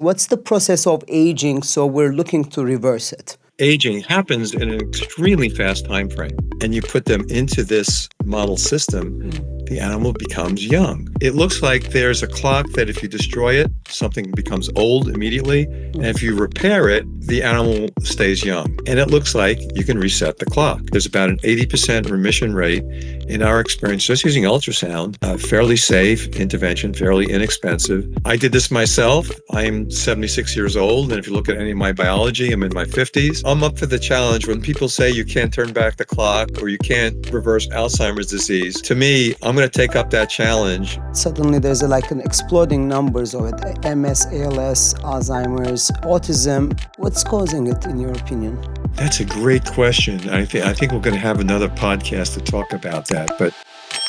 What's the process of aging, so we're looking to reverse it? Aging happens in an extremely fast time frame, and you put them into this model system, the animal becomes young. It looks like there's a clock that if you destroy it, something becomes old immediately, and if you repair it, the animal stays young. And it looks like you can reset the clock. There's about an 80% remission rate in our experience just using ultrasound, fairly safe intervention, fairly inexpensive. I did this myself. I'm 76 years old, and if you look at any of my biology, I'm in my 50s. I'm up for the challenge. When people say you can't turn back the clock or you can't reverse Alzheimer's disease, to me, I'm going to take up that challenge. Suddenly there's like an exploding numbers of it. MS, ALS, Alzheimer's, autism. What's causing it in your opinion? That's a great question. I think we're going to have another podcast to talk about that. But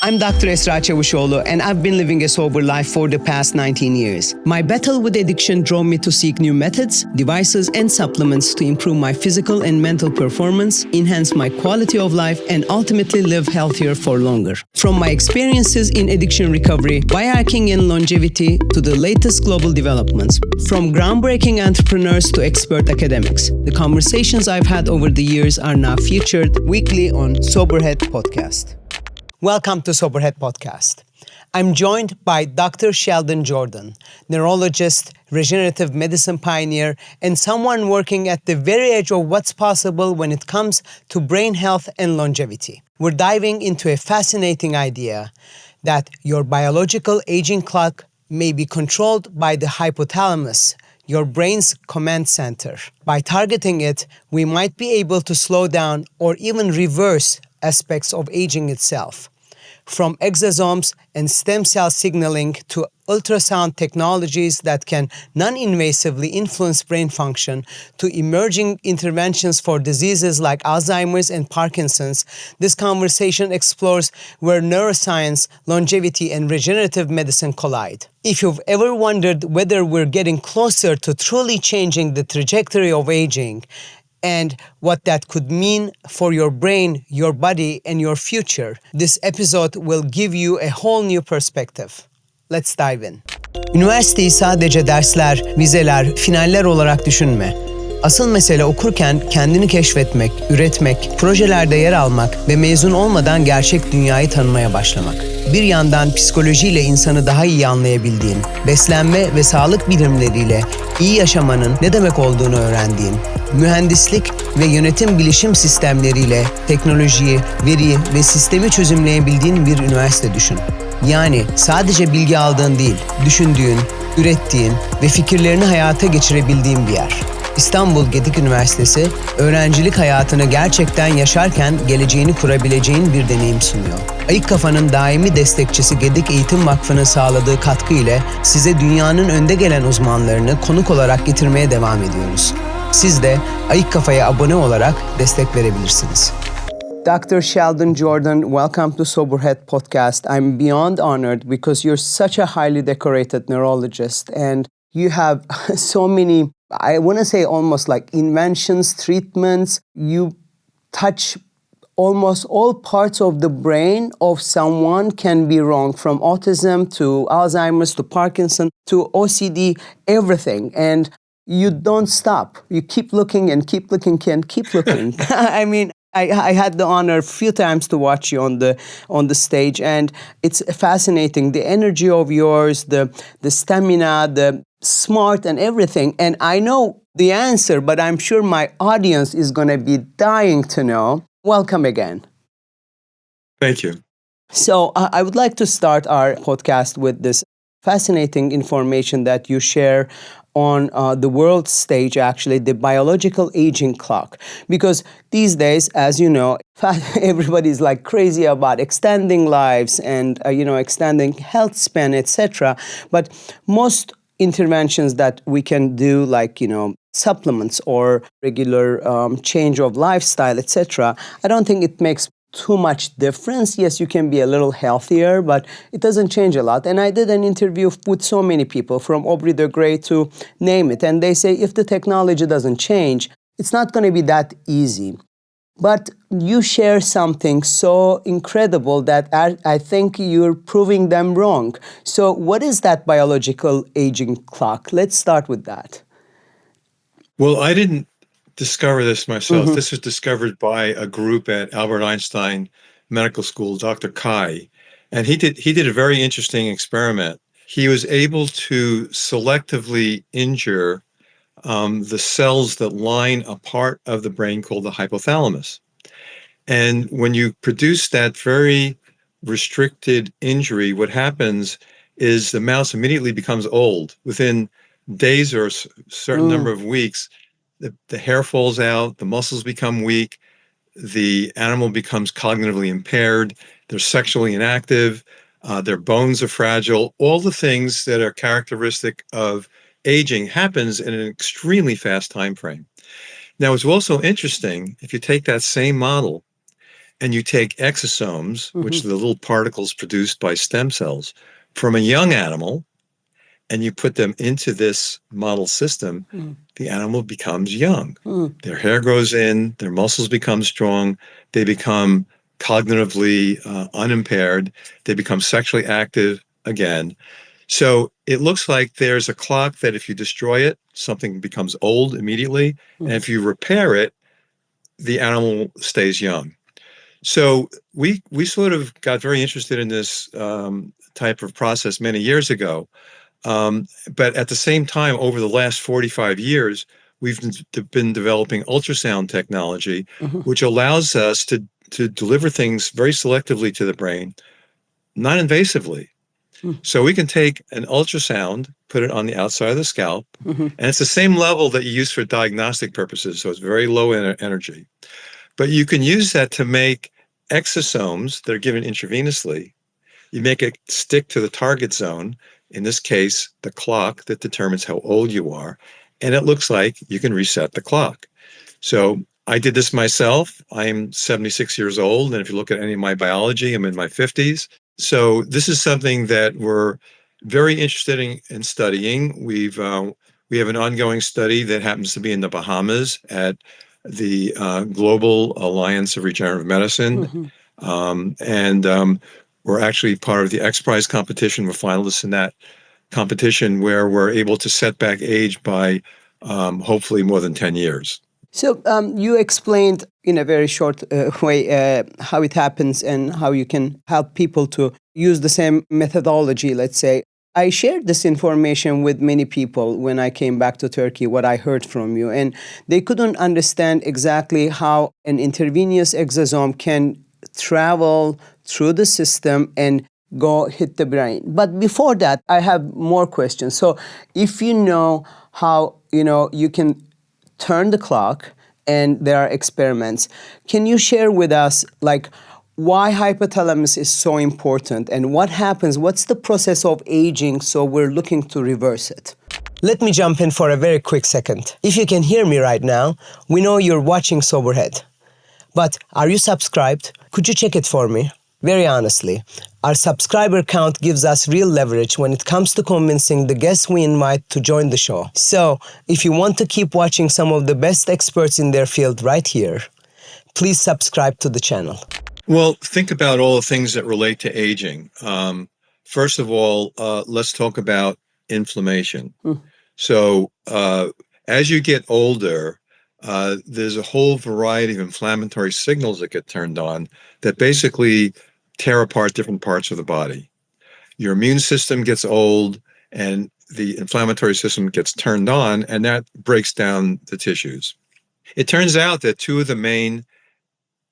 I'm Dr. Esra Çavuşoğlu, and I've been living a sober life for the past 19 years. My battle with addiction drove me to seek new methods, devices, and supplements to improve my physical and mental performance, enhance my quality of life, and ultimately live healthier for longer. From my experiences in addiction recovery, biohacking, and longevity to the latest global developments, from groundbreaking entrepreneurs to expert academics, the conversations I've had over the years are now featured weekly on Soberhead Podcast. Welcome to Soberhead Podcast. I'm joined by Dr. Sheldon Jordan, neurologist, regenerative medicine pioneer, and someone working at the very edge of what's possible when it comes to brain health and longevity. We're diving into a fascinating idea that your biological aging clock may be controlled by the hypothalamus, your brain's command center. By targeting it, we might be able to slow down or even reverse aspects of aging itself. From exosomes and stem cell signaling to ultrasound technologies that can non-invasively influence brain function to emerging interventions for diseases like Alzheimer's and Parkinson's, this conversation explores where neuroscience, longevity, and regenerative medicine collide. If you've ever wondered whether we're getting closer to truly changing the trajectory of aging, and what that could mean for your brain, your body, and your future, this episode will give you a whole new perspective. Let's dive in. Üniversiteyi sadece dersler, vizeler, finaller olarak düşünme. Asıl mesele okurken kendini keşfetmek, üretmek, projelerde yer almak ve mezun olmadan gerçek dünyayı tanımaya başlamak. Bir yandan psikolojiyle insanı daha iyi anlayabildiğin, beslenme ve sağlık bilimleriyle iyi yaşamanın ne demek olduğunu öğrendiğin, mühendislik ve yönetim bilişim sistemleriyle teknolojiyi, veriyi ve sistemi çözümleyebildiğin bir üniversite düşün. Yani sadece bilgi aldığın değil, düşündüğün, ürettiğin ve fikirlerini hayata geçirebildiğin bir yer. İstanbul Gedik Üniversitesi, öğrencilik hayatını gerçekten yaşarken geleceğini kurabileceğin bir deneyim sunuyor. Ayık Kafa'nın daimi destekçisi Gedik Eğitim Vakfı'nın sağladığı katkı ile size dünyanın önde gelen uzmanlarını konuk olarak getirmeye devam ediyoruz. Siz de Ayık Kafa'ya abone olarak destek verebilirsiniz. Dr. Sheldon Jordan, welcome to Soberhead Podcast. I'm beyond honored because you're such a highly decorated neurologist and you have so many, I want to say almost like inventions, treatments. You touch almost all parts of the brain of someone can be wrong, from autism to Alzheimer's to Parkinson to OCD, everything. And you don't stop. You keep looking and keep looking and keep looking. I mean, I had the honor a few times to watch you on the stage, and it's fascinating. The energy of yours, the stamina, the smart and everything. And I know the answer, but I'm sure my audience is going to be dying to know. Welcome again. thank you. So I would like to start our podcast with this fascinating information that you share on the world stage, actually, the biological aging clock. Because these days, as you know, everybody's like crazy about extending lives and, extending health span, etc. But most interventions that we can do, like, supplements or regular change of lifestyle, etc., I don't think it makes too much difference. Yes, you can be a little healthier, but it doesn't change a lot. And I did an interview with so many people, from Aubrey de Grey to name it, and they say if the technology doesn't change, it's not going to be that easy. But you share something so incredible that I think you're proving them wrong. So what is that biological aging clock? Let's start with that. Well, I didn't discover this myself. This was discovered by a group at Albert Einstein Medical School, Dr. Kai, and he did a very interesting experiment. He was able to selectively injure the cells that line a part of the brain called the hypothalamus. And when you produce that very restricted injury, what happens is the mouse immediately becomes old. Within days or a certain number of weeks, the hair falls out, the muscles become weak, the animal becomes cognitively impaired, they're sexually inactive, their bones are fragile. All the things that are characteristic of aging happens in an extremely fast time frame. Now, it's also interesting, if you take that same model and you take exosomes, which are the little particles produced by stem cells, from a young animal, and you put them into this model system, the animal becomes young. Their hair grows in, their muscles become strong, they become cognitively unimpaired, they become sexually active again. So it looks like there's a clock that if you destroy it, something becomes old immediately. And if you repair it, the animal stays young. So we sort of got very interested in this type of process many years ago. But at the same time, over the last 45 years, we've been developing ultrasound technology, which allows us to deliver things very selectively to the brain, non-invasively. So we can take an ultrasound, put it on the outside of the scalp, and it's the same level that you use for diagnostic purposes, so it's very low energy. But you can use that to make exosomes that are given intravenously. You make it stick to the target zone, in this case, the clock that determines how old you are, and it looks like you can reset the clock. So I did this myself. I'm 76 years old, and if you look at any of my biology, I'm in my 50s. So this is something that we're very interested in studying. We have an ongoing study that happens to be in the Bahamas at the Global Alliance of Regenerative Medicine. We're actually part of the X Prize competition. We're finalists in that competition where we're able to set back age by hopefully more than 10 years. So you explained in a very short way how it happens and how you can help people to use the same methodology, let's say. I shared this information with many people when I came back to Turkey, what I heard from you, and they couldn't understand exactly how an intravenous exosome can travel through the system and go hit the brain. But before that, I have more questions. So if you know how, you can turn the clock and there are experiments, can you share with us, why hypothalamus is so important and what happens, what's the process of aging, so we're looking to reverse it? Let me jump in for a very quick second. If you can hear me right now, we know you're watching Soberhead. But are you subscribed? Could you check it for me? Very honestly, our subscriber count gives us real leverage when it comes to convincing the guests we invite to join the show. So, if you want to keep watching some of the best experts in their field right here, please subscribe to the channel. Well, think about all the things that relate to aging. First of all, let's talk about inflammation. So, as you get older, there's a whole variety of inflammatory signals that get turned on that basically tear apart different parts of the body. Your immune system gets old and the inflammatory system gets turned on, and that breaks down the tissues. It turns out that two of the main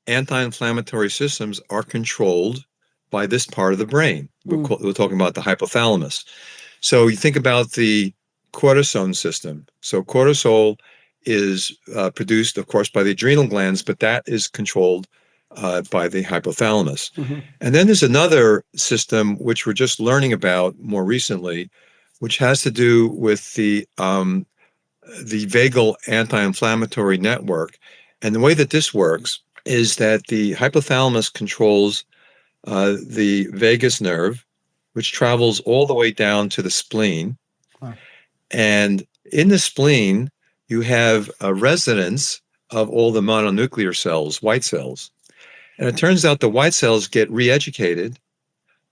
anti-inflammatory systems are controlled by this part of the brain. We're talking about the hypothalamus. So you think about the cortisone system. So cortisol is produced, of course, by the adrenal glands, but that is controlled by the hypothalamus. And then there's another system which we're just learning about more recently, which has to do with the vagal anti-inflammatory network. And the way that this works is that the hypothalamus controls the vagus nerve, which travels all the way down to the spleen. Wow. And in the spleen, you have a resonance of all the mononuclear cells, white cells. And it turns out the white cells get re-educated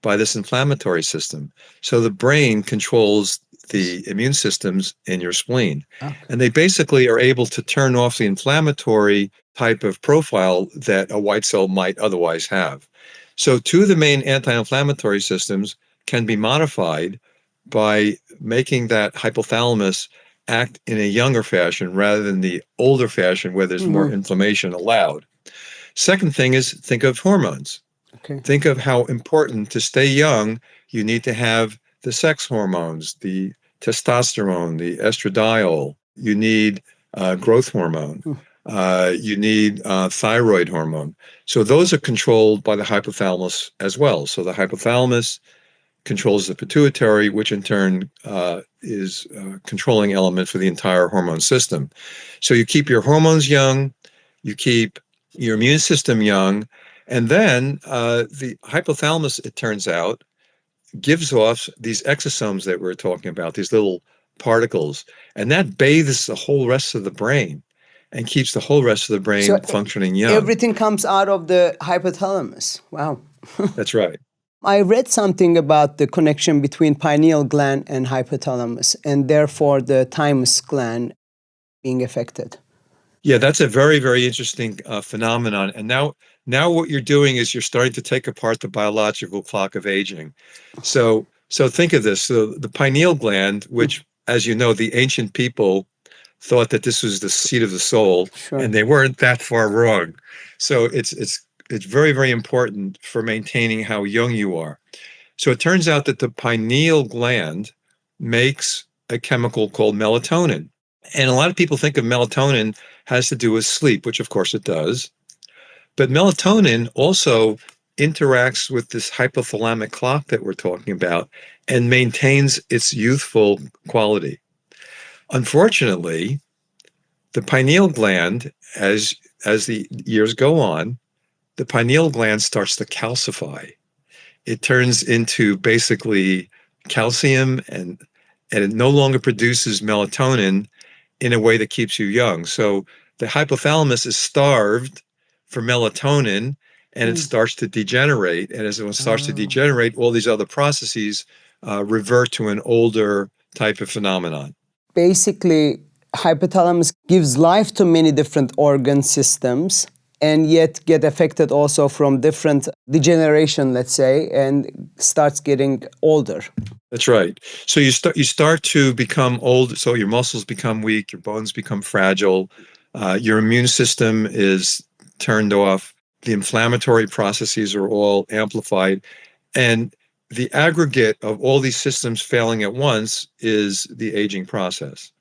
by this inflammatory system. So the brain controls the immune systems in your spleen. Okay. And they basically are able to turn off the inflammatory type of profile that a white cell might otherwise have. So two of the main anti-inflammatory systems can be modified by making that hypothalamus act in a younger fashion rather than the older fashion where there's more inflammation allowed. Second thing is think of hormones. Okay. Think of how important to stay young, you need to have the sex hormones, the testosterone, the estradiol. You need growth hormone. You need thyroid hormone. So those are controlled by the hypothalamus as well. So the hypothalamus controls the pituitary, which in turn is a controlling element for the entire hormone system. So you keep your hormones young, you keep your immune system young, and then the hypothalamus, it turns out, gives off these exosomes that we're talking about, these little particles, and that bathes the whole rest of the brain and keeps the whole rest of the brain functioning young. Everything comes out of the hypothalamus. Wow. That's right. I read something about the connection between pineal gland and hypothalamus, and therefore the thymus gland being affected. Yeah, that's a very, very interesting phenomenon. And now what you're doing is you're starting to take apart the biological clock of aging. So think of this. So the pineal gland, which, as you know, the ancient people thought that this was the seat of the soul, Sure. and they weren't that far wrong. So it's very, very important for maintaining how young you are. So it turns out that the pineal gland makes a chemical called melatonin. And a lot of people think of melatonin has to do with sleep, which of course it does. But melatonin also interacts with this hypothalamic clock that we're talking about and maintains its youthful quality. Unfortunately, the pineal gland, as the years go on, the pineal gland starts to calcify. It turns into basically calcium and it no longer produces melatonin in a way that keeps you young. So the hypothalamus is starved for melatonin and it starts to degenerate. And as it starts to degenerate, all these other processes revert to an older type of phenomenon. Basically, hypothalamus gives life to many different organ systems and yet get affected also from different degeneration, let's say, and starts getting older. That's right. So you start to become old. So your muscles become weak, your bones become fragile, your immune system is turned off, the inflammatory processes are all amplified, and the aggregate of all these systems failing at once is the aging process.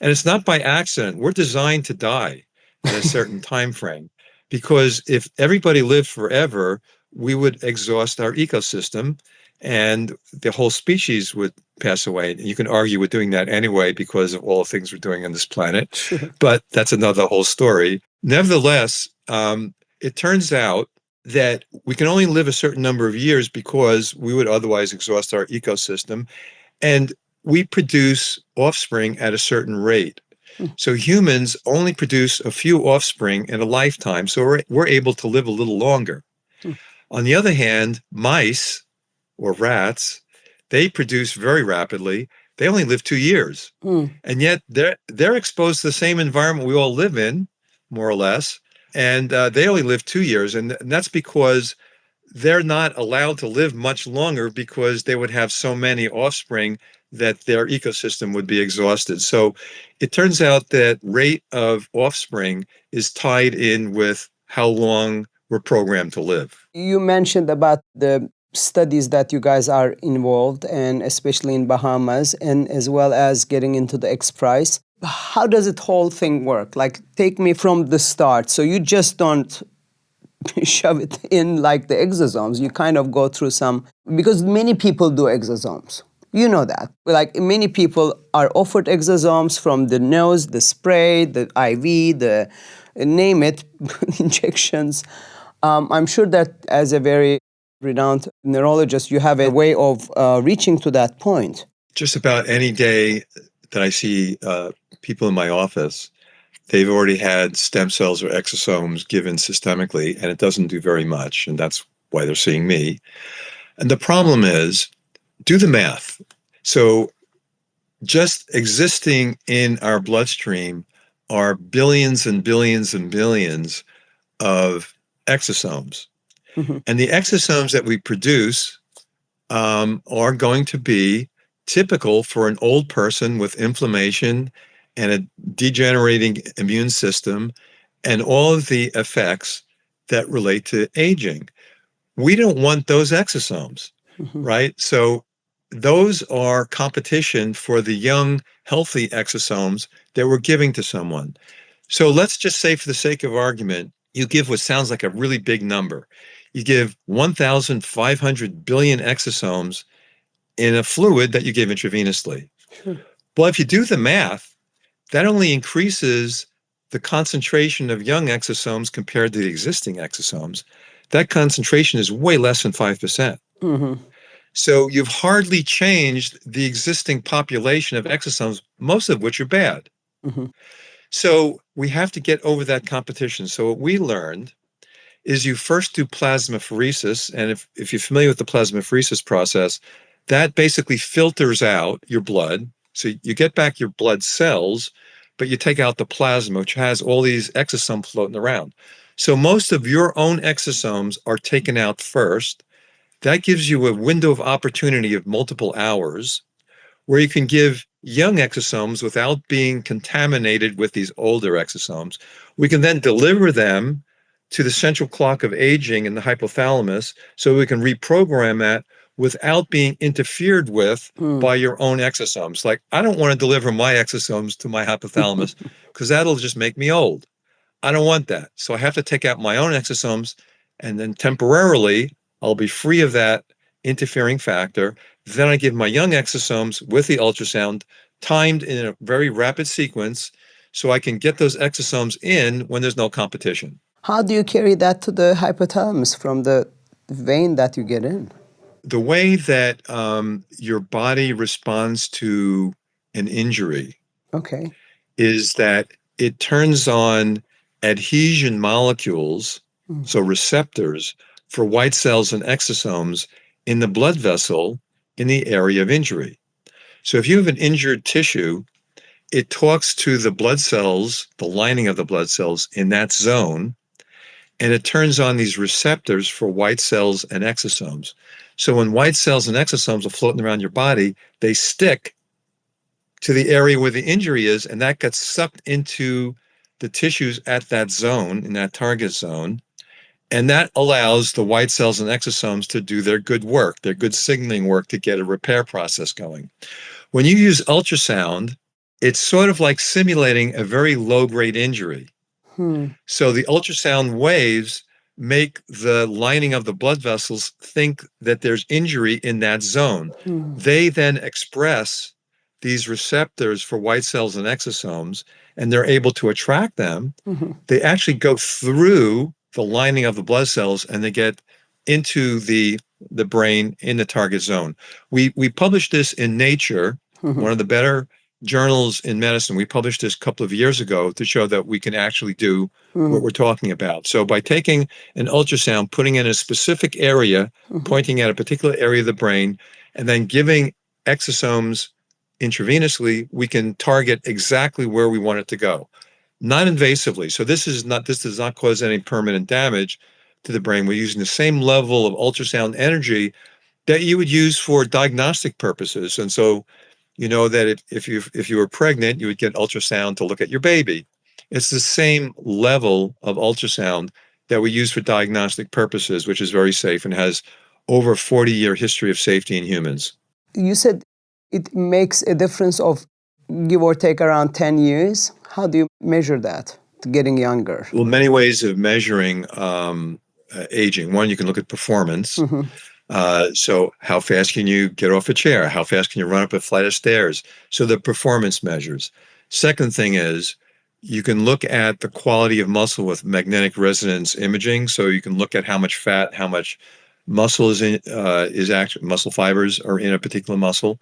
And it's not by accident. We're designed to die in a certain time frame, because if everybody lived forever, we would exhaust our ecosystem and the whole species would pass away. And you can argue we're doing that anyway because of all the things we're doing on this planet. Sure. But that's another whole story. Nevertheless, it turns out that we can only live a certain number of years because we would otherwise exhaust our ecosystem. And we produce offspring at a certain rate. So humans only produce a few offspring in a lifetime. So we're able to live a little longer. On the other hand, mice or rats, they produce very rapidly. They only live 2 years. And yet they're exposed to the same environment we all live in, more or less. And they only live 2 years. And that's because they're not allowed to live much longer because they would have so many offspring that their ecosystem would be exhausted. So it turns out that rate of offspring is tied in with how long we're programmed to live. You mentioned about the studies that you guys are involved and especially in Bahamas and as well as getting into the X Prize. How does it whole thing work? Like, take me from the start. So you just don't shove it in like the exosomes. You kind of go through some, because many people do exosomes. You know that. Like, many people are offered exosomes from the nose, the spray, the IV, the name it, injections. I'm sure that as a very renowned neurologist, you have a way of reaching to that point. Just about any day that I see people in my office, they've already had stem cells or exosomes given systemically, and it doesn't do very much, and that's why they're seeing me. And the problem is, do the math. So just existing in our bloodstream are billions and billions and billions of exosomes. Mm-hmm. And the exosomes that we produce are going to be typical for an old person with inflammation and a degenerating immune system and all of the effects that relate to aging. We don't want those exosomes, Mm-hmm. right? So those are competition for the young, healthy exosomes that we're giving to someone. So let's just say, for the sake of argument, you give what sounds like a really big number. You give 1,500 billion exosomes in a fluid that you give intravenously. Sure. Well, if you do the math, that only increases the concentration of young exosomes compared to the existing exosomes. That concentration is way less than 5%. Mm-hmm. So you've hardly changed the existing population of exosomes, most of which are bad. Mm-hmm. So we have to get over that competition. So what we learned is you first do plasmapheresis. And if you're familiar with the plasmapheresis process, that basically filters out your blood. So you get back your blood cells, but you take out the plasma, which has all these exosomes floating around. So most of your own exosomes are taken out first. That gives you a window of opportunity of multiple hours where you can give young exosomes without being contaminated with these older exosomes. We can then deliver them to the central clock of aging in the hypothalamus so we can reprogram that without being interfered with by your own exosomes. Like, I don't want to deliver my exosomes to my hypothalamus because that'll just make me old. I don't want that. So I have to take out my own exosomes, and then temporarily I'll be free of that interfering factor. Then I give my young exosomes with the ultrasound timed in a very rapid sequence so I can get those exosomes in when there's no competition. How do you carry that to the hypothalamus from the vein that you get in? The way that your body responds to an injury Okay. is that it turns on adhesion molecules, so receptors, for white cells and exosomes in the blood vessel in the area of injury. So if you have an injured tissue, it talks to the blood cells, the lining of the blood cells in that zone, and it turns on these receptors for white cells and exosomes. So when white cells and exosomes are floating around your body, they stick to the area where the injury is, and that gets sucked into the tissues at that zone, in that target zone. And that allows the white cells and exosomes to do their good work, their good signaling work to get a repair process going. When you use ultrasound, it's sort of like simulating a very low-grade injury. So the ultrasound waves make the lining of the blood vessels think that there's injury in that zone. They then express these receptors for white cells and exosomes, and they're able to attract them. They actually go through the lining of the blood cells and they get into the brain in the target zone. We published this in Nature, one of the better journals in medicine. We published this a couple of years ago to show that we can actually do what we're talking about. So by taking an ultrasound, putting in a specific area, pointing at a particular area of the brain, and then giving exosomes intravenously, we can target exactly where we want it to go, non-invasively. So this does not cause any permanent damage to the brain. We're using the same level of ultrasound energy that you would use for diagnostic purposes. And so you know that if you were pregnant, you would get ultrasound to look at your baby. It's the same level of ultrasound that we use for diagnostic purposes, which is very safe and has over a 40-year history of safety in humans. You said it makes a difference of give or take around 10 years. How do you measure that, getting younger? Well, many ways of measuring aging. One, you can look at performance. So how fast can you get off a chair? How fast can you run up a flight of stairs? So the performance measures. Second thing is you can look at the quality of muscle with magnetic resonance imaging. So you can look at how much fat, how much muscle muscle fibers are in a particular muscle.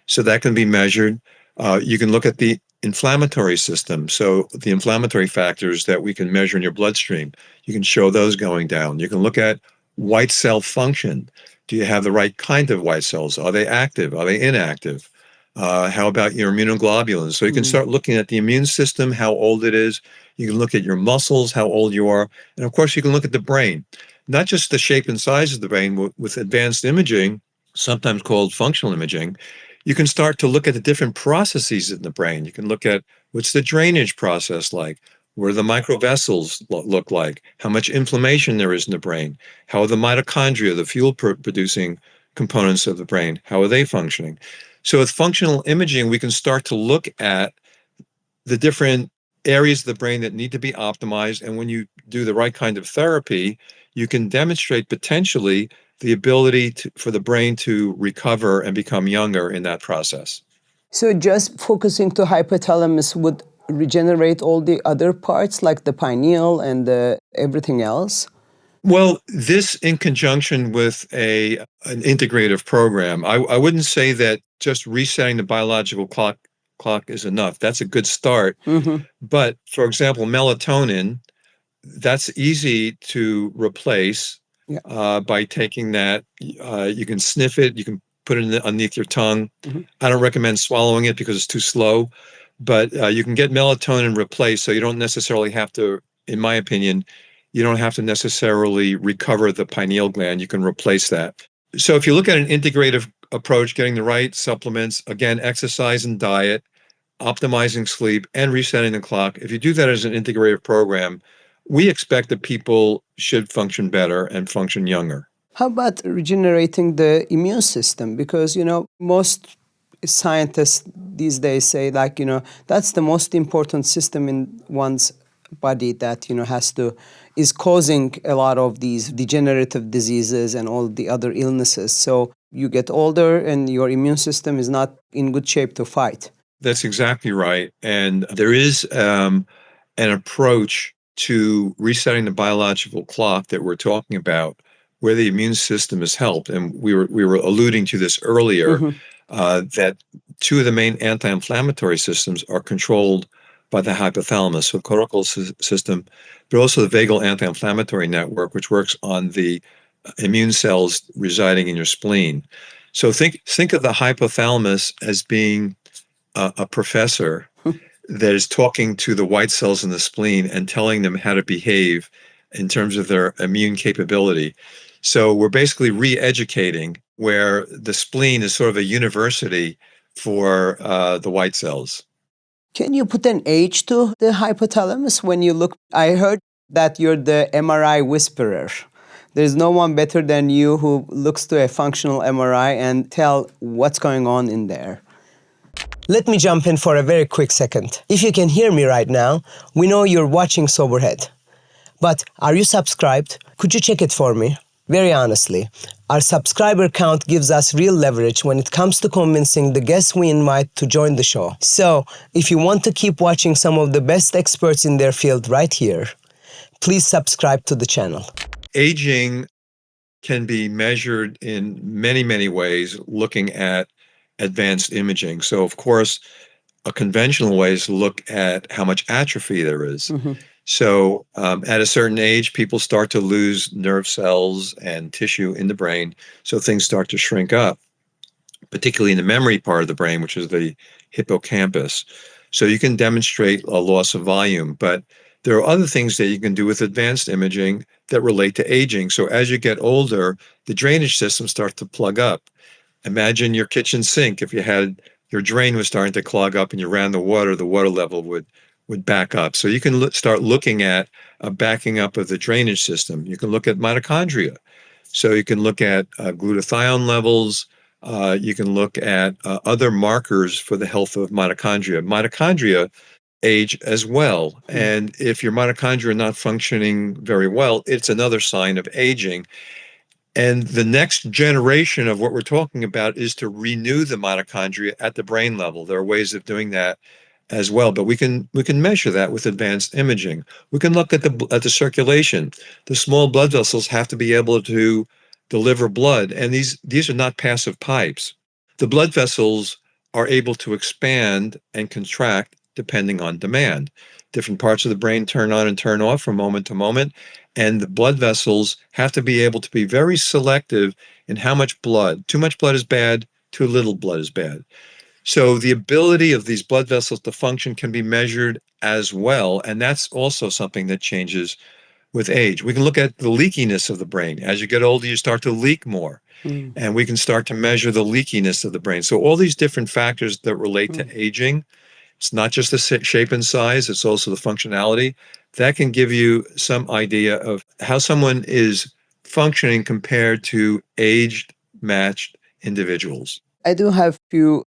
So that can be measured. You can look at the inflammatory system. So the inflammatory factors that we can measure in your bloodstream, you can show those going down. You can look at white cell function. Do you have the right kind of white cells? Are they active? Are they inactive? How about your immunoglobulins? So you can start looking at the immune system, how old it is. You can look at your muscles, how old you are. And of course, you can look at the brain, not just the shape and size of the brain. With advanced imaging, sometimes called functional imaging, you can start to look at the different processes in the brain. You can look at what's the drainage process like? What do the microvessels look like? How much inflammation there is in the brain? How are the mitochondria, the fuel producing components of the brain, how are they functioning? So with functional imaging, we can start to look at the different areas of the brain that need to be optimized. And when you do the right kind of therapy, you can demonstrate potentially the ability for the brain to recover and become younger in that process. So just focusing to hypothalamus would regenerate all the other parts like the pineal and everything else? Well, this in conjunction with an integrative program, I wouldn't say that just resetting the biological clock is enough. That's a good start. But for example, melatonin, that's easy to replace by taking that. You can sniff it. You can put it underneath your tongue. I don't recommend swallowing it because it's too slow. But you can get melatonin replaced, so you don't necessarily have to, in my opinion, you don't have to necessarily recover the pineal gland. You can replace that. So if you look at an integrative approach, getting the right supplements, again, exercise and diet, optimizing sleep, and resetting the clock, if you do that as an integrative program, we expect that people should function better and function younger. How about regenerating the immune system? Because, most scientists these days say, that's the most important system in one's body that, is causing a lot of these degenerative diseases and all the other illnesses. So you get older and your immune system is not in good shape to fight. That's exactly right. And there is an approach to resetting the biological clock that we're talking about where the immune system is helped. And we were alluding to this earlier, that two of the main anti-inflammatory systems are controlled by the hypothalamus, so cortical system, but also the vagal anti-inflammatory network, which works on the immune cells residing in your spleen. So think of the hypothalamus as being a professor that is talking to the white cells in the spleen and telling them how to behave in terms of their immune capability. So we're basically re-educating, where the spleen is sort of a university for the white cells. Can you put an age to the hypothalamus when you look? I heard that you're the MRI whisperer. There's no one better than you who looks to a functional MRI and tell what's going on in there. Let me jump in for a very quick second. If you can hear me right now, we know you're watching Soberhead. But are you subscribed? Could you check it for me? Very honestly, our subscriber count gives us real leverage when it comes to convincing the guests we invite to join the show. So, if you want to keep watching some of the best experts in their field right here, please subscribe to the channel. Aging can be measured in many, many ways looking at advanced imaging. So, of course, a conventional way is to look at how much atrophy there is. So at a certain age, people start to lose nerve cells and tissue in the brain. So things start to shrink up, particularly in the memory part of the brain, which is the hippocampus. So you can demonstrate a loss of volume, but there are other things that you can do with advanced imaging that relate to aging. So as you get older, the drainage system starts to plug up. Imagine your kitchen sink. If you had your drain was starting to clog up and you ran the water level would back up. So you can start looking at a backing up of the drainage system. You can look at mitochondria. So you can look at glutathione levels. You can look at other markers for the health of mitochondria. Mitochondria age as well. And if your mitochondria are not functioning very well, it's another sign of aging. And the next generation of what we're talking about is to renew the mitochondria at the brain level. There are ways of doing that as well, but we can measure that with advanced imaging. We can look at the circulation. The small blood vessels have to be able to deliver blood, and these are not passive pipes. The blood vessels are able to expand and contract depending on demand. Different parts of the brain turn on and turn off from moment to moment, and the blood vessels have to be able to be very selective in how much blood. Too much blood is bad, too little blood is bad. So the ability of these blood vessels to function can be measured as well, and that's also something that changes with age. We can look at the leakiness of the brain. As you get older, you start to leak more, and we can start to measure the leakiness of the brain. So all these different factors that relate to aging, it's not just the shape and size, it's also the functionality. That can give you some idea of how someone is functioning compared to aged, matched individuals. I do have few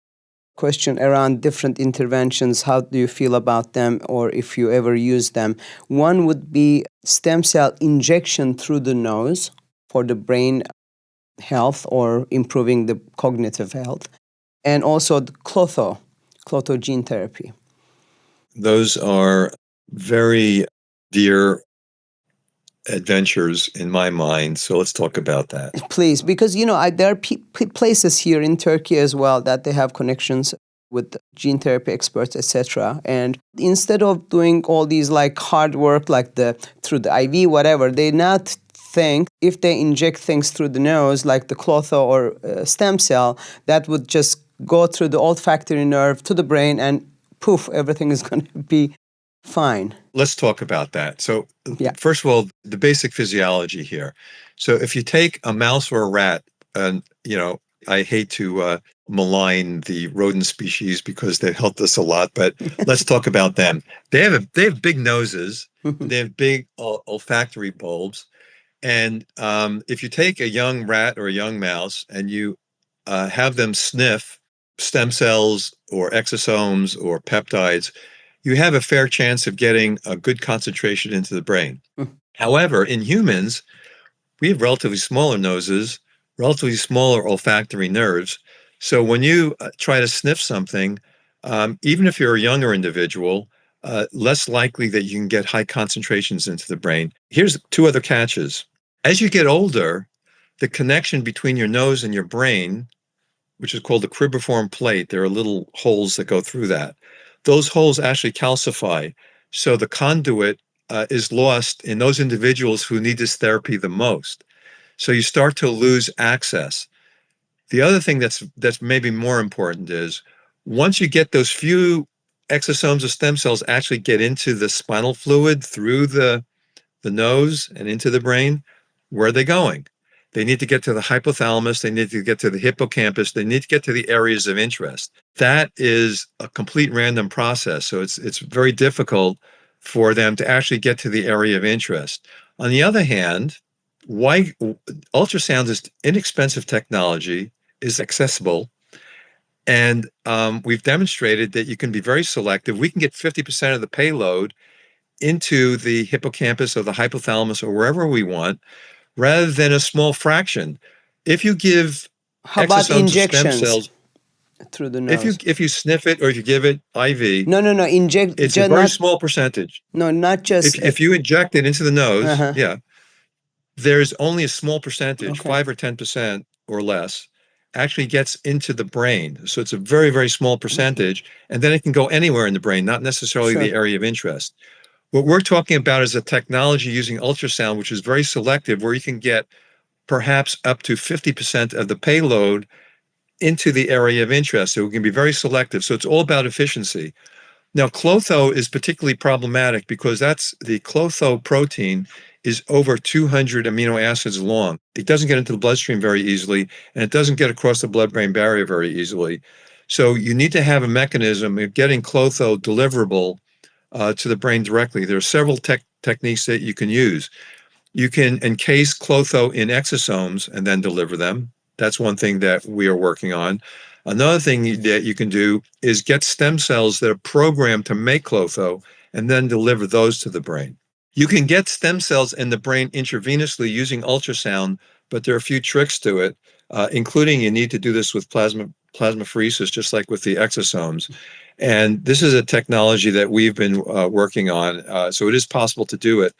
question around different interventions. How do you feel about them, or if you ever use them? One would be stem cell injection through the nose for the brain health or improving the cognitive health, and also the clotho gene therapy. Those are very dear adventures in my mind. So let's talk about that. Please, because there are places here in Turkey as well that they have connections with gene therapy experts, etc. And instead of doing all these like hard work, like through the IV, whatever, they not think if they inject things through the nose, like the clotho or stem cell, that would just go through the olfactory nerve to the brain, and poof, everything is going to be fine. Let's talk about that. So first of all, the basic physiology here. So if you take a mouse or a rat, and I hate to malign the rodent species because they've helped us a lot, but let's talk about them. They have big noses. They have big olfactory bulbs. And if you take a young rat or a young mouse and you have them sniff stem cells or exosomes or peptides, you have a fair chance of getting a good concentration into the brain. However, in humans, we have relatively smaller noses, relatively smaller olfactory nerves. So when you try to sniff something, even if you're a younger individual, less likely that you can get high concentrations into the brain. Here's two other catches. As you get older, the connection between your nose and your brain, which is called the cribriform plate, there are little holes that go through that. Those holes actually calcify. So the conduit is lost in those individuals who need this therapy the most. So you start to lose access. The other thing that's maybe more important is once you get those few exosomes of stem cells actually get into the spinal fluid through the nose and into the brain, where are they going? They need to get to the hypothalamus. They need to get to the hippocampus. They need to get to the areas of interest. That is a complete random process. So it's very difficult for them to actually get to the area of interest. On the other hand, why ultrasound is inexpensive technology, is accessible, and we've demonstrated that you can be very selective. We can get 50% of the payload into the hippocampus or the hypothalamus or wherever we want, rather than a small fraction. If you give How about exosomes of injections stem cells through the nose? if you sniff it or if you give it IV, No, inject. it's a very small percentage. No, not just. If you inject it into the nose, there's only a small percentage, 5 or 10% or less, actually gets into the brain. So it's a very, very small percentage, and then it can go anywhere in the brain, not necessarily the area of interest. What we're talking about is a technology using ultrasound, which is very selective, where you can get perhaps up to 50% of the payload into the area of interest. So it can be very selective. So it's all about efficiency. Now, clotho is particularly problematic because the clotho protein is over 200 amino acids long. It doesn't get into the bloodstream very easily, and it doesn't get across the blood-brain barrier very easily. So you need to have a mechanism of getting clotho deliverable to the brain directly. There are several techniques that you can use. You can encase clotho in exosomes and then deliver them. That's one thing that we are working on. Another thing that you can do is get stem cells that are programmed to make clotho and then deliver those to the brain. You can get stem cells in the brain intravenously using ultrasound, but there are a few tricks to it, including you need to do this with plasmapheresis, just like with the exosomes. And this is a technology that we've been working on, so it is possible to do it.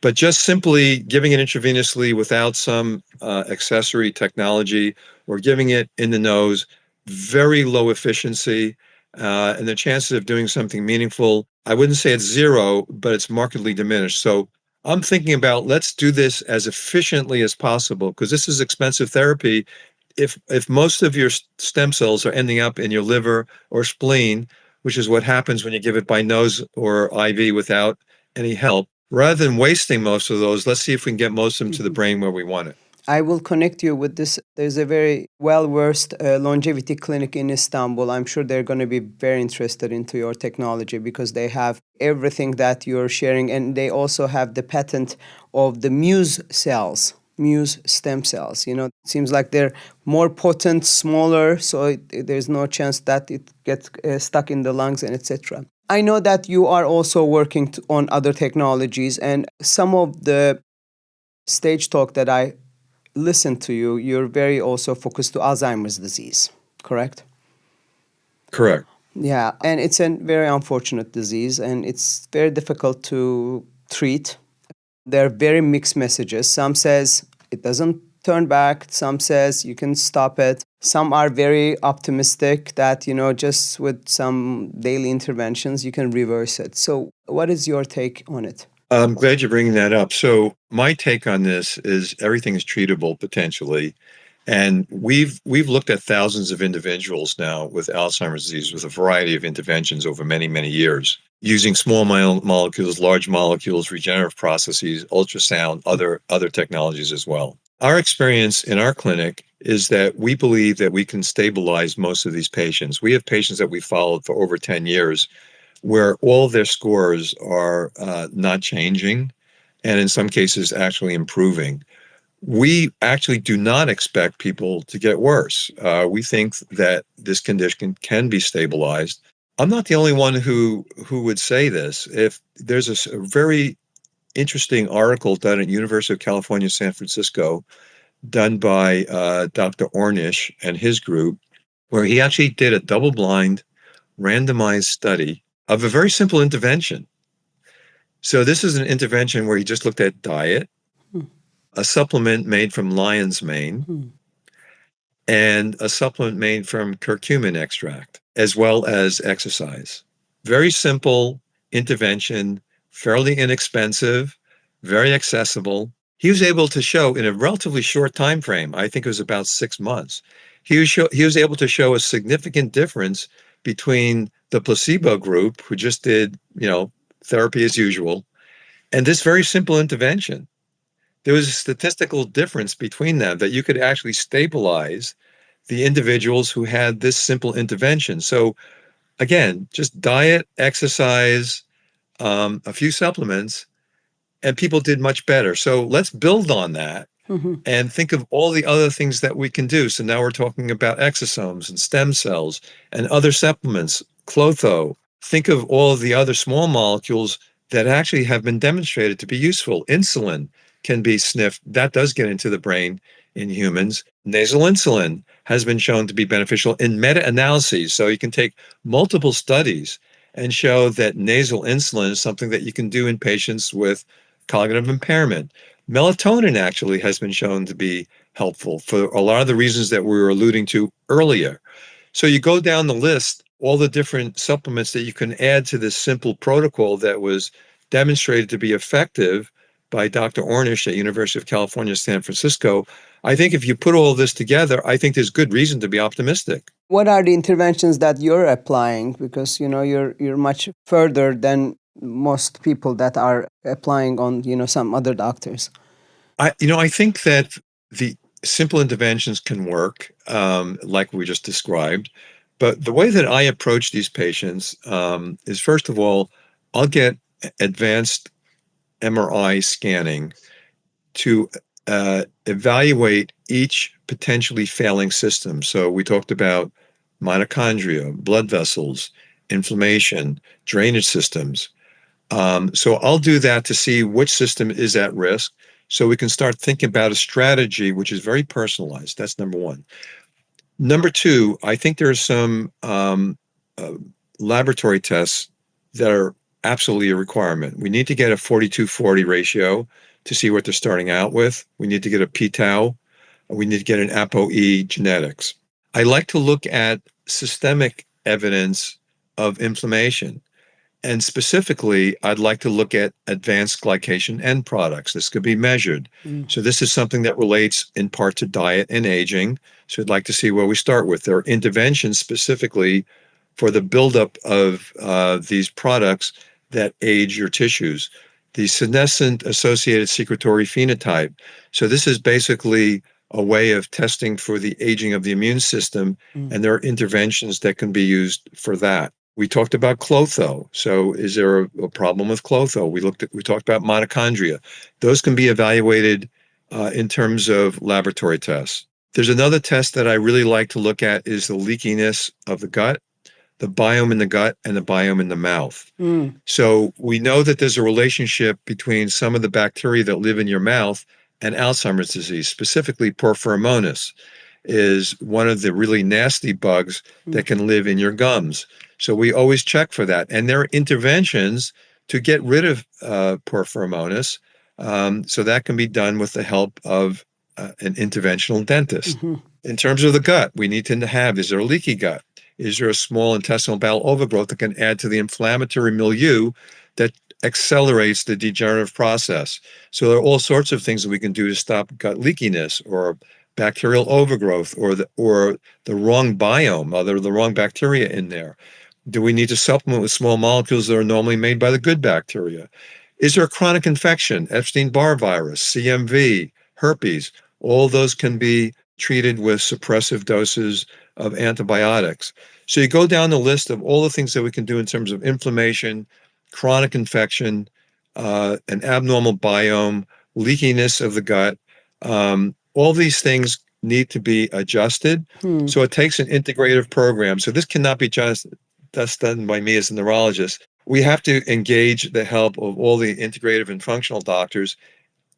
But just simply giving it intravenously without some accessory technology or giving it in the nose, very low efficiency. And the chances of doing something meaningful, I wouldn't say it's zero, but it's markedly diminished. So I'm thinking about let's do this as efficiently as possible because this is expensive therapy. If most of your stem cells are ending up in your liver or spleen, which is what happens when you give it by nose or IV without any help, rather than wasting most of those, let's see if we can get most of them to the brain where we want it. I will connect you with this. There's a very well-versed longevity clinic in Istanbul. I'm sure they're going to be very interested into your technology because they have everything that you're sharing, and they also have the patent of the Muse cells, Muse stem cells. It seems like they're more potent, smaller, so there's no chance that it gets stuck in the lungs and etc. I know that you are also working on other technologies, and some of the stage talk that I listen to you, you're very also focused to Alzheimer's disease, correct? Correct. Yeah, and it's a very unfortunate disease, and it's very difficult to treat. There are very mixed messages. Some says it doesn't turn back. Some says you can stop it. Some are very optimistic that, just with some daily interventions, you can reverse it. So what is your take on it? I'm glad you're bringing that up. So my take on this is everything is treatable potentially. And we've looked at thousands of individuals now with Alzheimer's disease with a variety of interventions over many, many years, using small molecules, large molecules, regenerative processes, ultrasound, other technologies as well. Our experience in our clinic is that we believe that we can stabilize most of these patients. We have patients that we followed for over 10 years where all of their scores are not changing and in some cases actually improving. We actually do not expect people to get worse. We think that this condition can be stabilized. I'm not the only one who would say this. If there's a very interesting article done at University of California, San Francisco, done by Dr. Ornish and his group, where he actually did a double-blind randomized study of a very simple intervention. So this is an intervention where he just looked at diet, a supplement made from lion's mane, and a supplement made from curcumin extract, as well as exercise. Very simple intervention, fairly inexpensive, very accessible. He was able to show in a relatively short time frame, I think it was about 6 months, he was able to show a significant difference between the placebo group, who just did, therapy as usual, and this very simple intervention. There was a statistical difference between them that you could actually stabilize the individuals who had this simple intervention. So again, just diet, exercise, a few supplements, and people did much better. So let's build on that and think of all the other things that we can do. So now we're talking about exosomes and stem cells and other supplements, clotho. Think of all of the other small molecules that actually have been demonstrated to be useful. Insulin can be sniffed. That does get into the brain in humans. Nasal insulin has been shown to be beneficial in meta-analyses. So you can take multiple studies and show that nasal insulin is something that you can do in patients with cognitive impairment. Melatonin actually has been shown to be helpful for a lot of the reasons that we were alluding to earlier. So you go down the list, all the different supplements that you can add to this simple protocol that was demonstrated to be effective by Dr. Ornish at University of California, San Francisco. I think if you put all this together, I think there's good reason to be optimistic. What are the interventions that you're applying? Because, you're much further than most people that are applying on, some other doctors. I think that the simple interventions can work, like we just described. But the way that I approach these patients is, first of all, I'll get advanced MRI scanning to evaluate each potentially failing system. So we talked about mitochondria, blood vessels, inflammation, drainage systems. So I'll do that to see which system is at risk so we can start thinking about a strategy which is very personalized. That's number one. Number two, I think there are some laboratory tests that are absolutely a requirement. We need to get a 42-40 ratio to see what they're starting out with. We need to get a p-tau. We need to get an ApoE genetics. I like to look at systemic evidence of inflammation. And specifically, I'd like to look at advanced glycation end products. This could be measured. So this is something that relates in part to diet and aging. So I'd like to see where we start with. There are interventions specifically for the buildup of these products that age your tissues. The senescent associated secretory phenotype. So this is basically a way of testing for the aging of the immune system, and there are interventions that can be used for that. We talked about clotho. So is there a problem with clotho? We talked about mitochondria. Those can be evaluated in terms of laboratory tests. There's another test that I really like to look at is the leakiness of the gut, the biome in the gut, and the biome in the mouth. So we know that there's a relationship between some of the bacteria that live in your mouth and Alzheimer's disease. Specifically, Porphyromonas is one of the really nasty bugs that can live in your gums. So we always check for that. And there are interventions to get rid of Porphyromonas. So that can be done with the help of an interventional dentist. In terms of the gut, we need to have, is there a leaky gut? Is there a small intestinal bowel overgrowth that can add to the inflammatory milieu that accelerates the degenerative process? So there are all sorts of things that we can do to stop gut leakiness or bacterial overgrowth or the wrong biome, or the wrong bacteria in there. Do we need to supplement with small molecules that are normally made by the good bacteria? Is there a chronic infection, Epstein-Barr virus, CMV, herpes? All those can be treated with suppressive doses of antibiotics. So you go down the list of all the things that we can do in terms of inflammation, chronic infection, an abnormal biome, leakiness of the gut. All these things need to be adjusted. So it takes an integrative program. So this cannot be just that's done by me as a neurologist. We have to engage the help of all the integrative and functional doctors.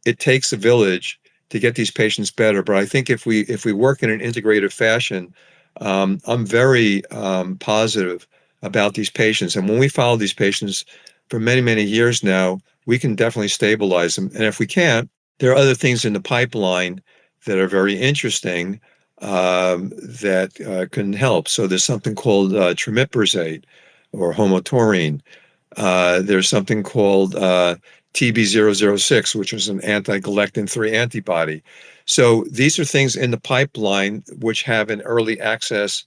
It takes a village to get these patients better. But I think if we work in an integrative fashion, I'm very positive about these patients. And when we follow these patients for many, many years now, we can definitely stabilize them. And if we can't, there are other things in the pipeline that are very interesting that can help. So there's something called trimiperazate or homotaurine. There's something called TB006, which is an anti-galectin-3 antibody. So these are things in the pipeline which have an early access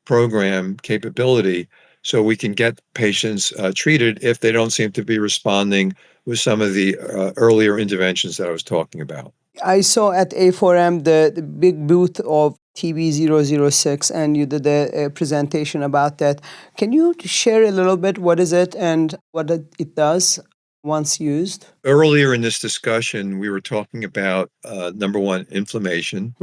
program capability, so we can get patients treated if they don't seem to be responding with some of the earlier interventions that I was talking about. I saw at A4M the big booth of TB006, and you did a presentation about that. Can you share a little bit what is it and what it does once used? Earlier in this discussion, we were talking about, number one, inflammation.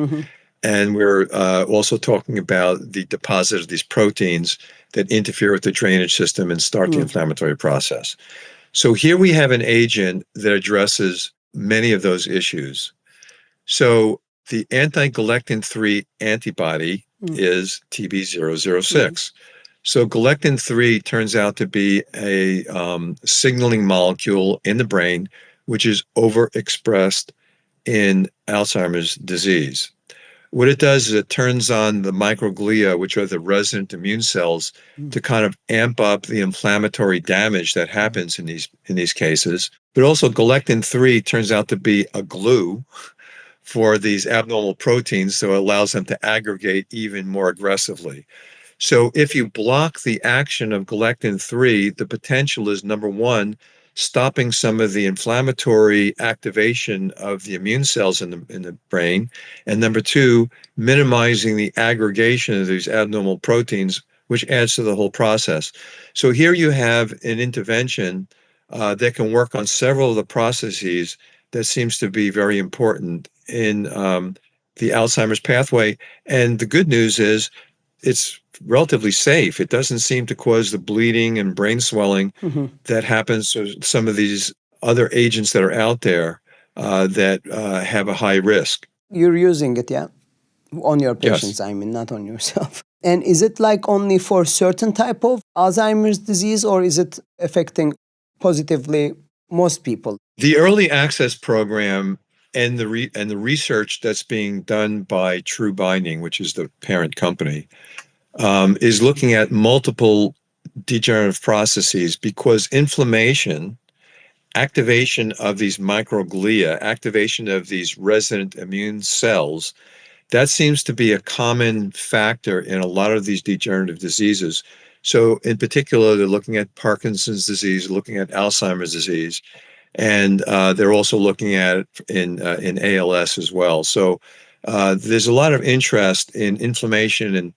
And we're also talking about the deposit of these proteins that interfere with the drainage system and start the inflammatory process. So here we have an agent that addresses many of those issues. So the anti-galectin-3 antibody is TB006. So galectin-3 turns out to be a signaling molecule in the brain, which is overexpressed in Alzheimer's disease. What it does is it turns on the microglia, which are the resident immune cells, to kind of amp up the inflammatory damage that happens in these cases. But also galectin-3 turns out to be a glue for these abnormal proteins, so it allows them to aggregate even more aggressively. So if you block the action of galectin-3, the potential is, number one, stopping some of the inflammatory activation of the immune cells in the brain, and number two, minimizing the aggregation of these abnormal proteins, which adds to the whole process. So here you have an intervention that can work on several of the processes that seems to be very important in the Alzheimer's pathway. And the good news is it's relatively safe. It doesn't seem to cause the bleeding and brain swelling that happens with some of these other agents that are out there that have a high risk. You're using it, yeah? On your patients, Yes. I mean, not on yourself. And is it like only for certain type of Alzheimer's disease, or is it affecting positively most people? The early access program and the research that's being done by True Binding, which is the parent company, is looking at multiple degenerative processes because inflammation, activation of these microglia, activation of these resident immune cells, that seems to be a common factor in a lot of these degenerative diseases. So in particular, they're looking at Parkinson's disease, looking at Alzheimer's disease, and they're also looking at it in ALS as well. So there's a lot of interest in inflammation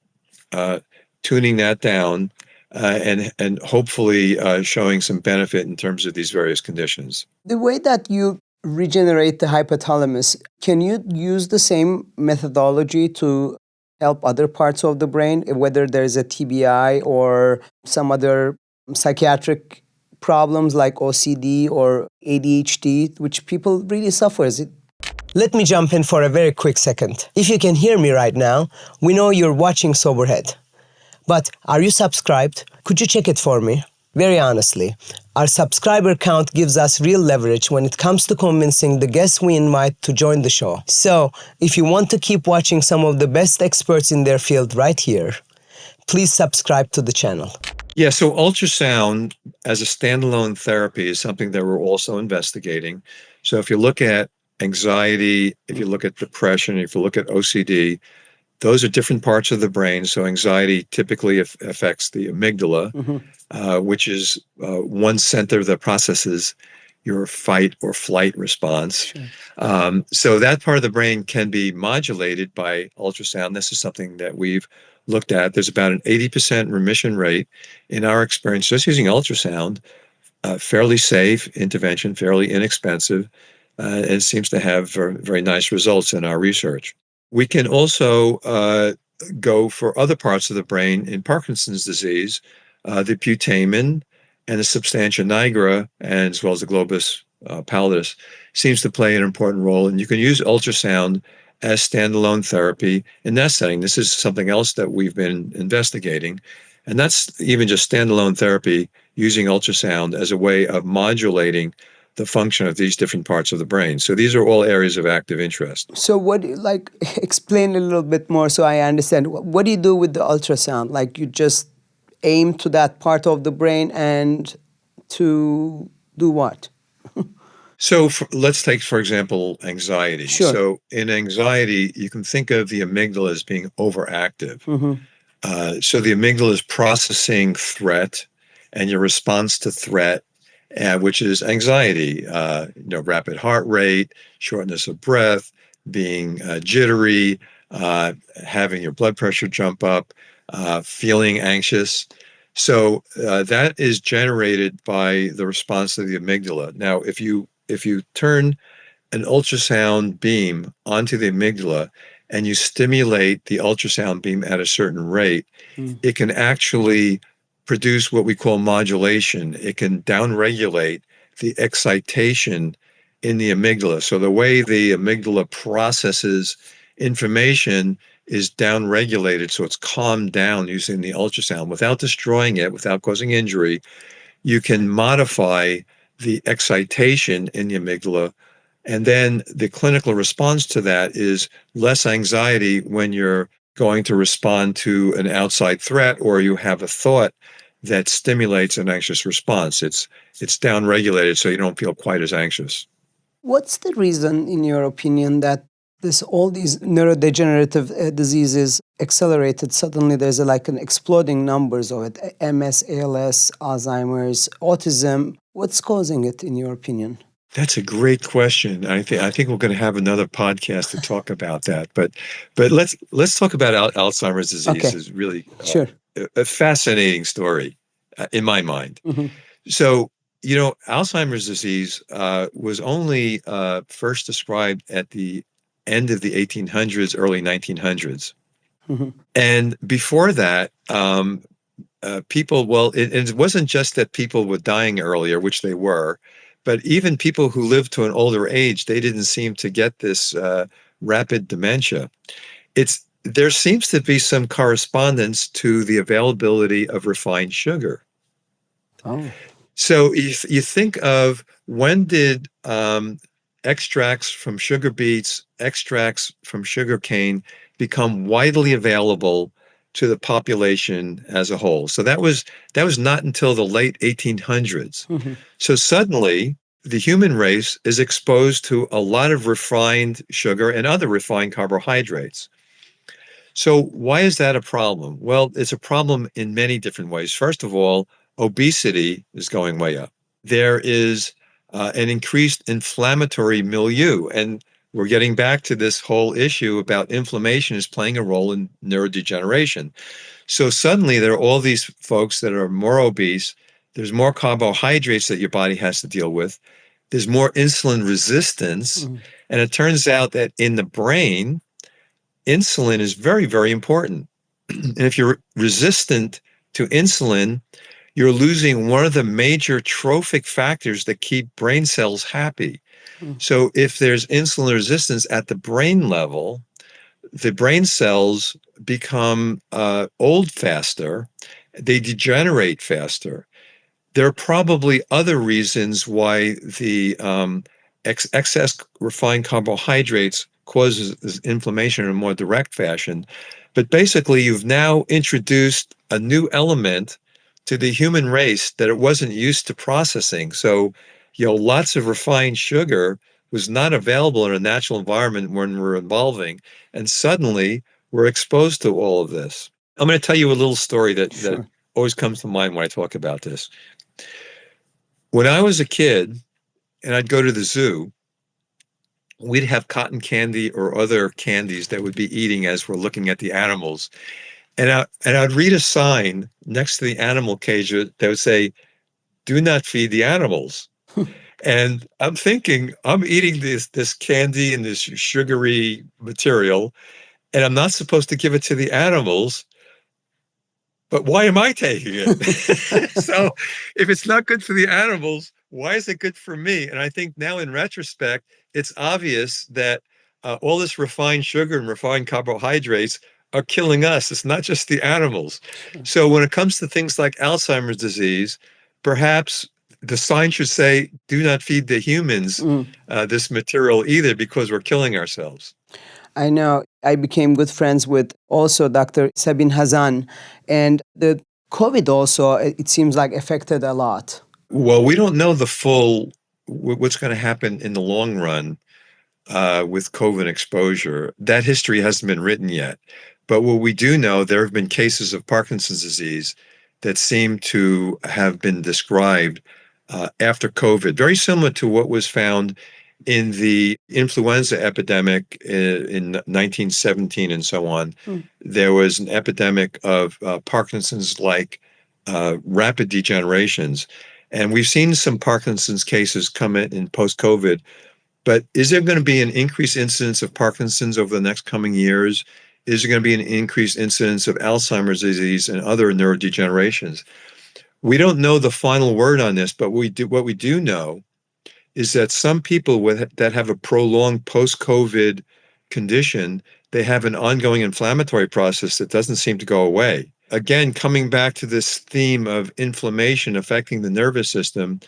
and tuning that down, and hopefully showing some benefit in terms of these various conditions. The way that you regenerate the hypothalamus, can you use the same methodology to help other parts of the brain, whether there's a TBI or some other psychiatric problems like OCD or ADHD, which people really suffer? Let me jump in for a very quick second. If you can hear me right now, we know you're watching Soberhead. But are you subscribed? Could you check it for me? Very honestly, our subscriber count gives us real leverage when it comes to convincing the guests we invite to join the show. So, if you want to keep watching some of the best experts in their field right here, please subscribe to the channel. Yeah, so ultrasound as a standalone therapy is something that we're also investigating. So if you look at anxiety, if you look at depression, if you look at OCD, those are different parts of the brain. So anxiety typically affects the amygdala, which is one center that processes your fight or flight response. Sure. So that part of the brain can be modulated by ultrasound. This is something that we've looked at. There's about an 80% remission rate in our experience just using ultrasound. Fairly safe intervention, fairly inexpensive, and it seems to have very, very nice results in our research. We can also go for other parts of the brain in Parkinson's disease, the putamen and the substantia nigra, and as well as the globus pallidus, seems to play an important role. And you can use ultrasound as standalone therapy in that setting. This is something else that we've been investigating. And that's even just standalone therapy using ultrasound as a way of modulating the function of these different parts of the brain. So these are all areas of active interest. So explain a little bit more so I understand. What do you do with the ultrasound? Like you just aim to that part of the brain and to do what? So let's take, for example, anxiety. Sure. So in anxiety, you can think of the amygdala as being overactive. So the amygdala is processing threat and your response to threat, which is anxiety, rapid heart rate, shortness of breath, being jittery, having your blood pressure jump up, feeling anxious. So that is generated by the response of the amygdala. Now, if you turn an ultrasound beam onto the amygdala and you stimulate the ultrasound beam at a certain rate, it can actually produce what we call modulation. It can downregulate the excitation in the amygdala. So the way the amygdala processes information is downregulated, so it's calmed down using the ultrasound without destroying it, without causing injury. You can modify the excitation in the amygdala, and then the clinical response to that is less anxiety when you're going to respond to an outside threat or you have a thought that stimulates an anxious response. It's downregulated, so you don't feel quite as anxious. What's the reason, in your opinion, that all these neurodegenerative diseases accelerated? Suddenly there's an exploding numbers of it. MS, ALS, Alzheimer's, autism. What's causing it, in your opinion? That's a great question. I think we're going to have another podcast to talk about that. But let's talk about Alzheimer's disease. Okay. Is really Sure. A fascinating story in my mind. So, Alzheimer's disease was only first described at the end of the 1800s, early 1900s. And before that, it wasn't just that people were dying earlier, which they were, but even people who lived to an older age, they didn't seem to get this rapid dementia. There seems to be some correspondence to the availability of refined sugar. Oh. So you think of, when did extracts from sugar beets, extracts from sugar cane become widely available to the population as a whole. So that was not until the late 1800s. So suddenly, the human race is exposed to a lot of refined sugar and other refined carbohydrates. So why is that a problem? Well, it's a problem in many different ways. First of all, obesity is going way up. There is an increased inflammatory milieu. And we're getting back to this whole issue about inflammation is playing a role in neurodegeneration. So suddenly there are all these folks that are more obese. There's more carbohydrates that your body has to deal with. There's more insulin resistance. And it turns out that in the brain, insulin is very, very important. And if you're resistant to insulin, you're losing one of the major trophic factors that keep brain cells happy. So if there's insulin resistance at the brain level, the brain cells become old faster, they degenerate faster. There are probably other reasons why the excess refined carbohydrates causes inflammation in a more direct fashion. But basically, you've now introduced a new element to the human race that it wasn't used to processing. So, lots of refined sugar was not available in a natural environment when we're evolving. And suddenly, we're exposed to all of this. I'm going to tell you a little story that always comes to mind when I talk about this. When I was a kid and I'd go to the zoo, we'd have cotton candy or other candies that we'd be eating as we're looking at the animals. And I'd read a sign next to the animal cage that would say, "Do not feed the animals." And I'm thinking, I'm eating this candy and this sugary material, and I'm not supposed to give it to the animals. But why am I taking it? So if it's not good for the animals, why is it good for me? And I think now in retrospect, it's obvious that all this refined sugar and refined carbohydrates are killing us. It's not just the animals. So when it comes to things like Alzheimer's disease, perhaps the sign should say, do not feed the humans this material either, because we're killing ourselves. I know. I became good friends with also Dr. Sabine Hazan, and the COVID also, it seems like affected a lot. Well, we don't know the full what's going to happen in the long run with COVID exposure. That history hasn't been written yet. But what we do know, there have been cases of Parkinson's disease that seem to have been described after COVID, very similar to what was found in the influenza epidemic in 1917 and so on. There was an epidemic of Parkinson's-like rapid degenerations. And we've seen some Parkinson's cases come in post-COVID. But is there going to be an increased incidence of Parkinson's over the next coming years? Is there going to be an increased incidence of Alzheimer's disease and other neurodegenerations? We don't know the final word on this, but what we do know is that some people that have a prolonged post-COVID condition, they have an ongoing inflammatory process that doesn't seem to go away. Again, coming back to this theme of inflammation affecting the nervous system,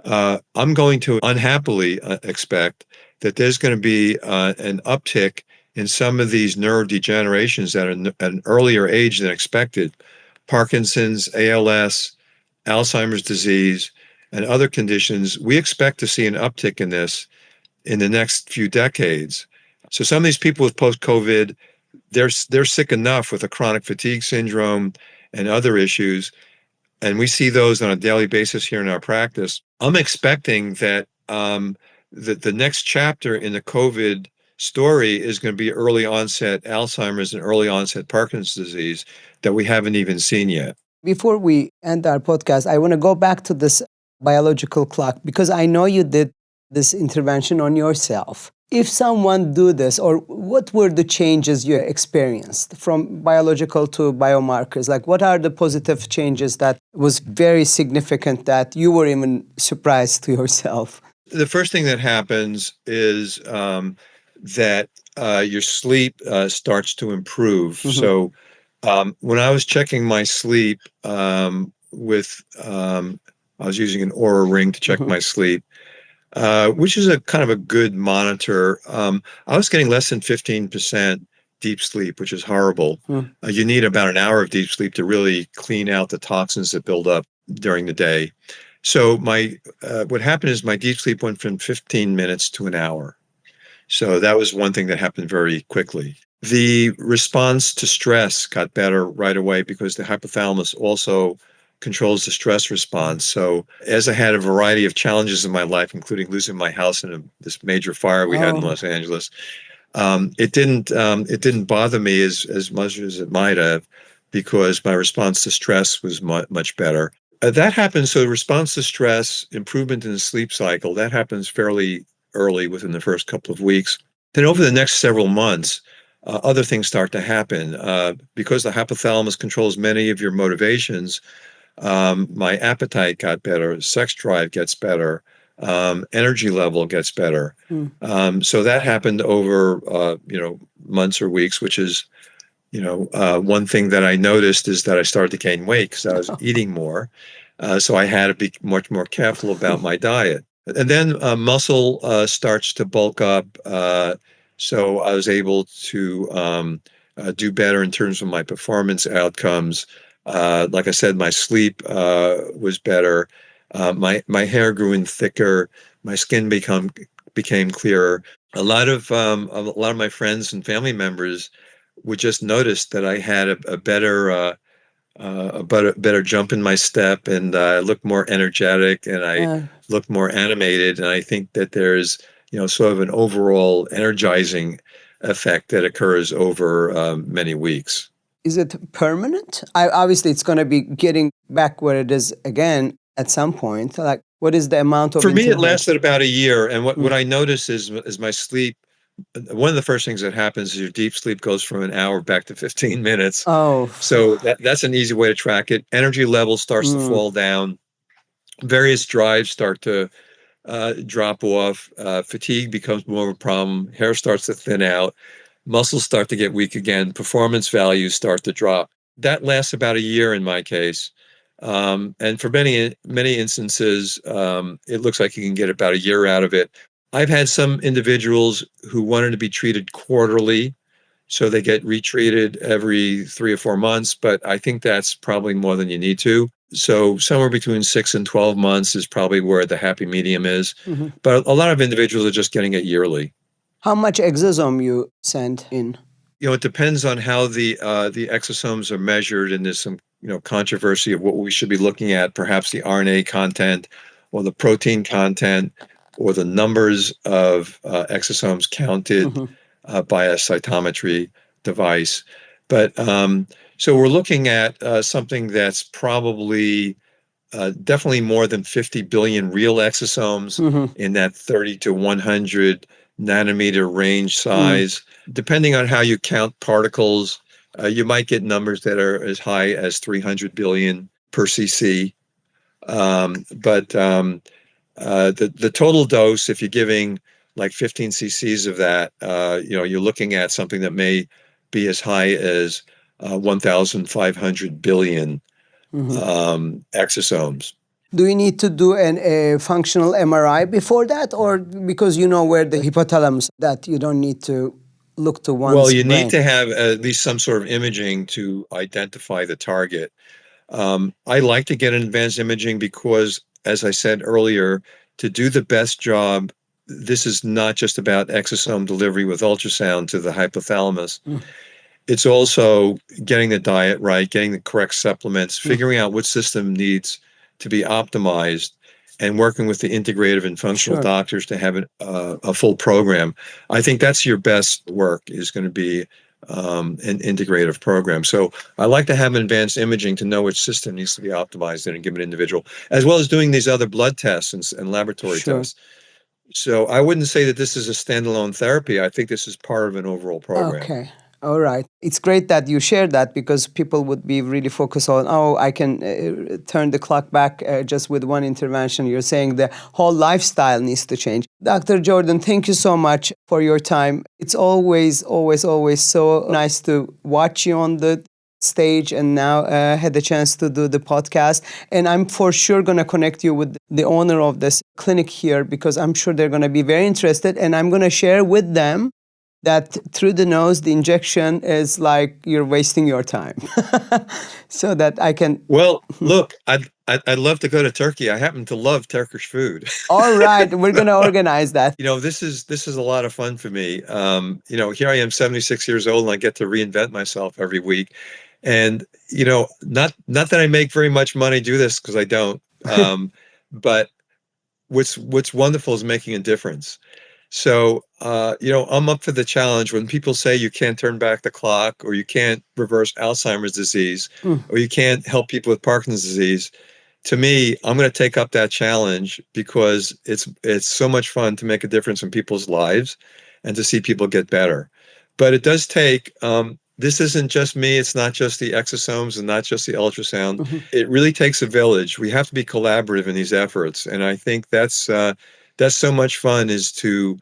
I'm going to unhappily expect that there's going to be an uptick in some of these neurodegenerations at an earlier age than expected. Parkinson's, ALS, Alzheimer's disease, and other conditions. We expect to see an uptick in this in the next few decades. So some of these people with post-COVID, they're sick enough with a chronic fatigue syndrome and other issues, and we see those on a daily basis here in our practice. I'm expecting that the next chapter in the COVID story is going to be early onset Alzheimer's and early onset Parkinson's disease that we haven't even seen yet. Before we end our podcast, I want to go back to this biological clock, because I know you did this intervention on yourself. If someone do this, or what were the changes you experienced from biological to biomarkers? Like, what are the positive changes that was very significant that you were even surprised to yourself? The first thing that happens is that your sleep starts to improve. So when I was checking my sleep I was using an Oura ring to check my sleep, which is a kind of a good monitor. I was getting less than 15% deep sleep, which is horrible. You need about an hour of deep sleep to really clean out the toxins that build up during the day. So what happened is my deep sleep went from 15 minutes to an hour. So that was one thing that happened very quickly. The response to stress got better right away because the hypothalamus also controls the stress response. So as I had a variety of challenges in my life, including losing my house in this major fire we had in Los Angeles, it didn't bother me as much as it might have, because my response to stress was much better. That happens. So response to stress, improvement in the sleep cycle, that happens fairly early within the first couple of weeks. Then over the next several months, other things start to happen. Because the hypothalamus controls many of your motivations, my appetite got better, sex drive gets better, energy level gets better. So that happened over, months or weeks, which is, one thing that I noticed is that I started to gain weight because I was eating more. So I had to be much more careful about my diet. And then muscle starts to bulk up. So I was able to do better in terms of my performance outcomes. Like I said, my sleep was better. My hair grew in thicker. My skin became clearer. A lot of my friends and family members would just notice that I had a better jump in my step, and I looked more energetic, and I looked more animated. And I think that there's sort of an overall energizing effect that occurs over many weeks. Is it permanent? Obviously, it's going to be getting back where it is again at some point. Like, what is the amount of? For me, it lasted about a year, and what I noticed is my sleep. One of the first things that happens is your deep sleep goes from an hour back to 15 minutes. So that's an easy way to track it. Energy level starts to fall down. Various drives start to drop off. Fatigue becomes more of a problem. Hair starts to thin out. Muscles start to get weak again. Performance values start to drop. That lasts about a year in my case. And for many instances, it looks like you can get about a year out of it. I've had some individuals who wanted to be treated quarterly, so they get retreated every 3 or 4 months, but I think that's probably more than you need to. So somewhere between 6 and 12 months is probably where the happy medium is. But a lot of individuals are just getting it yearly. How much exosome you send in? It depends on how the exosomes are measured, and there's some controversy of what we should be looking at, perhaps the RNA content or the protein content, or the numbers of exosomes counted by a cytometry device. But so we're looking at something that's probably definitely more than 50 billion real exosomes in that 30 to 100 nanometer range size. Depending on how you count particles, you might get numbers that are as high as 300 billion per cc. But the total dose, if you're giving like 15 cc's of that, you're looking at something that may be as high as 1,500 billion exosomes. Do you need to do a functional MRI before that, or because you know where the hypothalamus, that you don't need to look to one's Well, you brain? need to have at least some sort of imaging to identify the target. I like to get an advanced imaging because, as I said earlier, to do the best job, this is not just about exosome delivery with ultrasound to the hypothalamus. It's also getting the diet right, getting the correct supplements, figuring out what system needs to be optimized, and working with the integrative and functional doctors to have a full program. I think that's your best work, is going to be an integrative program. So I like to have advanced imaging to know which system needs to be optimized in a given individual, as well as doing these other blood tests and laboratory tests. So I wouldn't say that this is a standalone therapy. I think this is part of an overall program. Okay. All right. It's great that you shared that, because people would be really focused on, I can turn the clock back just with one intervention. You're saying the whole lifestyle needs to change. Dr. Jordan, thank you so much for your time. It's always so nice to watch you on the stage, and now had the chance to do the podcast. And I'm for sure going to connect you with the owner of this clinic here, because I'm sure they're going to be very interested, and I'm going to share with them that through the nose, the injection is like you're wasting your time. So that I can... Well, look, I'd love to go to Turkey. I happen to love Turkish food. All right, we're going to organize that. This is a lot of fun for me. Here I am, 76 years old, and I get to reinvent myself every week. And not that I make very much money do this, because I don't. But what's wonderful is making a difference. So, I'm up for the challenge. When people say you can't turn back the clock, or you can't reverse Alzheimer's disease, or you can't help people with Parkinson's disease, to me, I'm going to take up that challenge, because it's so much fun to make a difference in people's lives and to see people get better. But it does take, this isn't just me. It's not just the exosomes and not just the ultrasound. Mm-hmm. It really takes a village. We have to be collaborative in these efforts. And I think that's so much fun, is to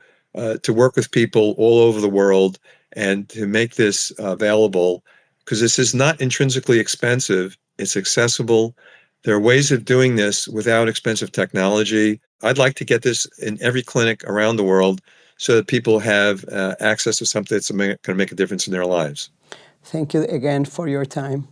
work with people all over the world and to make this available, because this is not intrinsically expensive. It's accessible. There are ways of doing this without expensive technology. I'd like to get this in every clinic around the world so that people have access to something that's going to make a difference in their lives. Thank you again for your time.